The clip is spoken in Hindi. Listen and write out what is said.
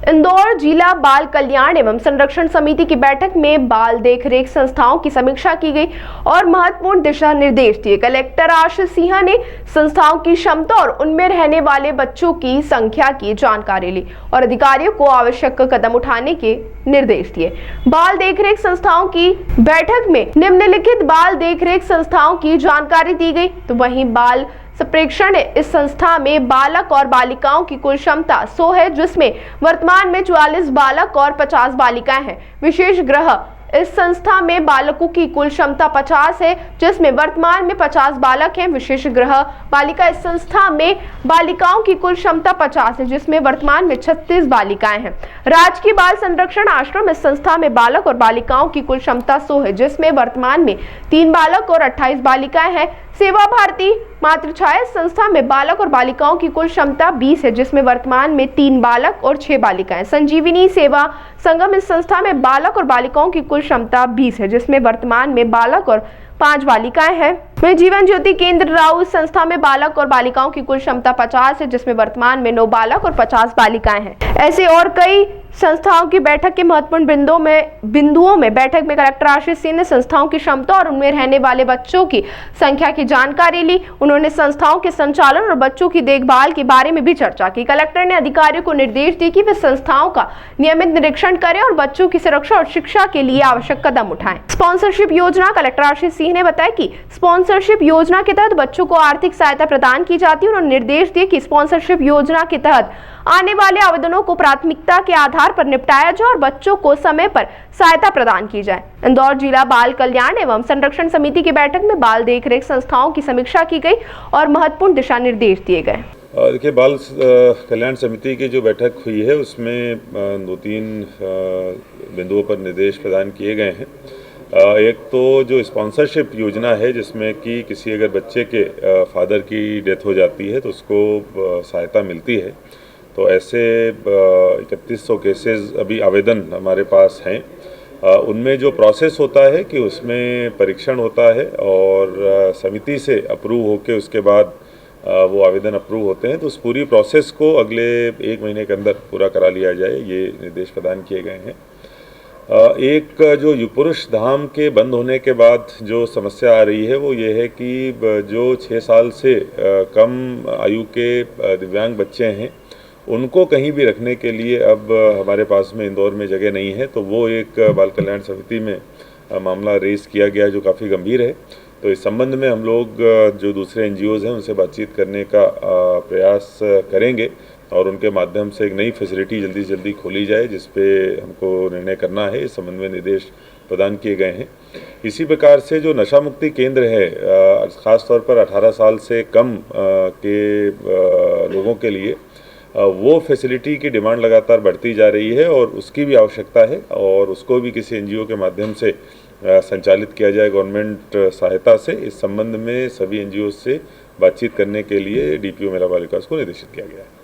इंदौर जिला बाल कल्याण एवं संरक्षण समिति की बैठक में बाल देखरेख संस्थाओं की समीक्षा की गई और महत्वपूर्ण दिशा निर्देश दिए। कलेक्टर आशीष सिंह ने संस्थाओं की क्षमता और उनमें रहने वाले बच्चों की संख्या की जानकारी ली और अधिकारियों को आवश्यक कदम उठाने के निर्देश दिए। बाल देखरेख संस्थाओं की बैठक में निम्नलिखित बाल देखरेख संस्थाओं की जानकारी दी गई। तो वहीं बाल संप्रेक्षण इस संस्था में बालक और बालिकाओं की कुल क्षमता 100 है, जिसमें वर्तमान में 44 बालक और 50 बालिकाएं हैं। विशेष गृह इस संस्था में बालकों की कुल क्षमता 50 है, जिसमें वर्तमान में 50 बालक हैं। विशेष गृह बालिका इस संस्था में बालिकाओं की कुल क्षमता 50 है, जिसमें वर्तमान में 36 बालिकाएं हैं। राजकीय बाल संरक्षण आश्रम इस संस्था में बालक और बालिकाओं की कुल क्षमता 100 है, जिसमें वर्तमान में 3 बालक और 28 बालिकाएं हैं। सेवा भारती मातृछाया संस्था में बालक और बालिकाओं की कुल क्षमता 20 है, जिसमें वर्तमान में 3 बालक और 6 बालिकाएं। संजीवनी सेवा संगम इस संस्था में बालक और बालिकाओं की कुल क्षमता 20 है, जिसमें वर्तमान में बालक और 5 बालिकाएं हैं। वहीं जीवन ज्योति केंद्र राउ इस संस्था में बालक और बालिकाओं की कुल क्षमता 50 है, जिसमें वर्तमान में 9 बालक और 50 बालिकाएं हैं। ऐसे और कई संस्थाओं की बैठक के महत्वपूर्ण बिंदुओं में बैठक में कलेक्टर आशीष सिंह ने संस्थाओं की क्षमता और उनमें रहने वाले बच्चों की संख्या की जानकारी ली। उन्होंने संस्थाओं के संचालन और बच्चों की देखभाल के बारे में भी चर्चा की। कलेक्टर ने अधिकारियों को निर्देश दिए कि वे संस्थाओं का नियमित निरीक्षण करें और बच्चों की सुरक्षा और शिक्षा के लिए आवश्यक कदम उठाएं। स्पॉन्सरशिप योजना कलेक्टर आशीष सिंह ने बताया कि स्पॉन्सरशिप योजना के तहत बच्चों को आर्थिक सहायता प्रदान की जाती है। उन्होंने निर्देश दिए कि स्पॉन्सरशिप योजना के तहत आने वाले आवेदनों को प्राथमिकता के आधार पर निपटाया जाए और बच्चों को समय पर सहायता प्रदान की जाए। इंदौर जिला बाल कल्याण एवं संरक्षण समिति की बैठक में बाल देखरेख संस्थाओं की समीक्षा की गई और महत्वपूर्ण दिशा निर्देश दिए गए। देखिए, बाल कल्याण समिति की जो बैठक हुई है उसमें 2-3 बिंदुओं पर निर्देश प्रदान किए गए हैं। एक तो जो स्पॉन्सरशिप योजना है, जिसमें कि किसी अगर बच्चे के फादर की डेथ हो जाती है तो उसको सहायता मिलती है। तो ऐसे 3100 केसेस अभी आवेदन हमारे पास हैं। उनमें जो प्रोसेस होता है कि उसमें परीक्षण होता है और समिति से अप्रूव होके उसके बाद वो आवेदन अप्रूव होते हैं। तो उस पूरी प्रोसेस को अगले 1 महीने के अंदर पूरा करा लिया जाए, ये निर्देश प्रदान किए गए हैं। एक जो युगपुरुष धाम के बंद होने के बाद जो समस्या आ रही है वो ये है कि जो 6 साल से कम आयु के दिव्यांग बच्चे हैं उनको कहीं भी रखने के लिए अब हमारे पास में इंदौर में जगह नहीं है। तो वो एक बाल कल्याण समिति में मामला रेज किया गया जो काफ़ी गंभीर है। तो इस संबंध में हम लोग जो दूसरे एनजीओज़ हैं उनसे बातचीत करने का प्रयास करेंगे और उनके माध्यम से एक नई फैसिलिटी जल्दी से जल्दी खोली जाए, जिस पे हमको निर्णय करना है। इस संबंध में निर्देश प्रदान किए गए हैं। इसी प्रकार से जो नशा मुक्ति केंद्र है, ख़ास तौर पर 18 साल से कम के लोगों के लिए वो फैसिलिटी की डिमांड लगातार बढ़ती जा रही है और उसकी भी आवश्यकता है और उसको भी किसी एनजीओ के माध्यम से संचालित किया जाए गवर्नमेंट सहायता से। इस संबंध में सभी एनजीओ से बातचीत करने के लिए डीपीओ महिला बाल विकास को निर्देशित किया गया है।